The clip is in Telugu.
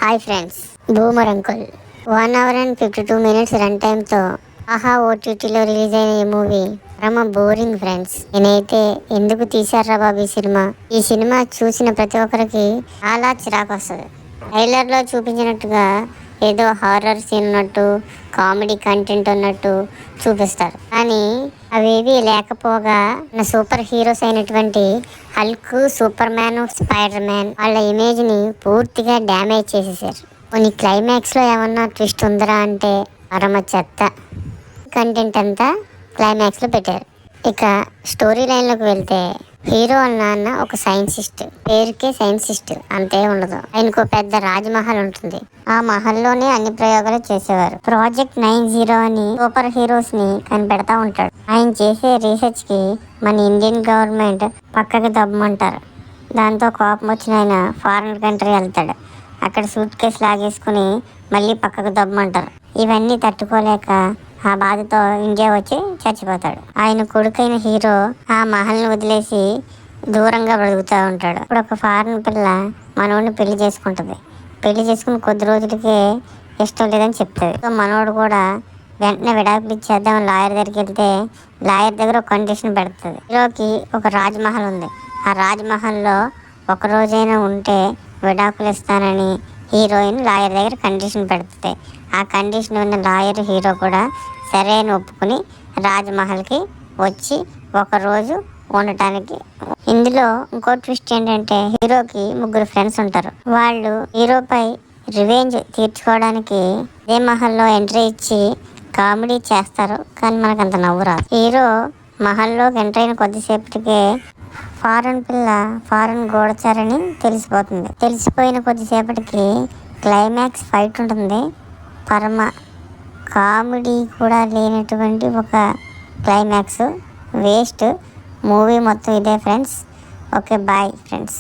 Hi friends, boomer uncle 1 hour and 52 minutes run టైంతో ఆహా ఓటీటీలో రిలీజ్ అయిన ఈ మూవీ పరమ బోరింగ్ ఫ్రెండ్స్. నేనైతే ఎందుకు తీశారా బాబు ఈ సినిమా చూసిన ప్రతి ఒక్కరికి చాలా చిరాకు వస్తుంది. ట్రైలర్లో చూపించినట్టుగా ఏదో హారర్ సీన్ ఉన్నట్టు, కామెడీ కంటెంట్ ఉన్నట్టు చూపిస్తారు. కానీ అవేవి లేకపోగా నా సూపర్ హీరోస్ అయినటువంటి Hulk, super man, spider man వాళ్ళ ఇమేజ్ ని పూర్తిగా డ్యామేజ్ చేసేసారు. కొన్ని క్లైమాక్స్ లో ఏమన్నా ట్విస్ట్ ఉందరా అంటే పరమ చెత్త కంటెంట్ అంతా క్లైమాక్స్ లో పెట్టారు. ఇక స్టోరీ లైన్లోకి వెళ్తే హీరో వాళ్ళ నాన్న ఒక సైంటిస్ట్, పేరుకే సైంటిస్ట్, అంతే ఉండదు. ఆయనకు పెద్ద రాజమహల్ ఉంటుంది. ఆ మహల్లోనే అన్ని ప్రయోగాలు చేసేవారు. ప్రాజెక్ట్ 90 అని సూపర్ హీరోస్ ని కనిపెడతా ఉంటాడు. ఆయన చేసే రీసెర్చ్ కి మన ఇండియన్ గవర్నమెంట్ పక్కకి దబ్బమంటారు. దాంతో కోపం వచ్చిన ఆయన ఫారిన్ కంట్రీ వెళ్తాడు. అక్కడ సూట్ కేసు లాగేసుకుని మళ్ళీ పక్కకు దబ్బమంటారు. ఇవన్నీ తట్టుకోలేక ఆ బాధతో ఇండియా వచ్చి చచ్చిపోతాడు. ఆయన కొడుకైన హీరో ఆ మహల్ని వదిలేసి దూరంగా బ్రతుకుతూ ఉంటాడు. ఇప్పుడు ఒక ఫారెన్ పిల్ల మనోడిని పెళ్లి చేసుకుంటుంది. పెళ్లి చేసుకుని కొద్ది రోజులకే ఇష్టం లేదని చెప్తుంది. సో మనోడు కూడా వెంటనే విడాకులు ఇచ్చేద్దాం లాయర్ దగ్గరికి వెళ్తే లాయర్ దగ్గర ఒక కండిషన్ పెడుతుంది. హీరోకి ఒక రాజ్మహల్ ఉంది. ఆ రాజ్మహల్లో ఒక రోజైనా ఉంటే విడాకులు ఇస్తానని హీరోయిన్ లాయర్ దగ్గర కండిషన్ పెడుతుంది. ఆ కండిషన్ ఉన్న లాయర్ హీరో కూడా సరే అని ఒప్పుకుని రాజ్మహల్కి వచ్చి ఒకరోజు ఉండటానికి. ఇందులో ఇంకో ట్విస్ట్ ఏంటంటే హీరోకి 3 ఫ్రెండ్స్ ఉంటారు. వాళ్ళు హీరోపై రివెంజ్ తీర్చుకోవడానికి ఇదే మహల్లో ఎంట్రీ ఇచ్చి కామెడీ చేస్తారు. కానీ మనకు అంత నవ్వు రాదు. హీరో మహల్లోకి ఎంటర్ అయిన కొద్దిసేపటికే ఫారెన్ పిల్ల ఫారెన్ గూఢచారని తెలిసిపోతుంది. తెలిసిపోయిన కొద్దిసేపటికి క్లైమాక్స్ ఫైట్ ఉంటుంది. పరమ కామెడీ కూడా లేనటువంటి ఒక క్లైమాక్స్ వేస్ట్. మూవీ మొత్తం ఇదే ఫ్రెండ్స్. Okay, bye friends.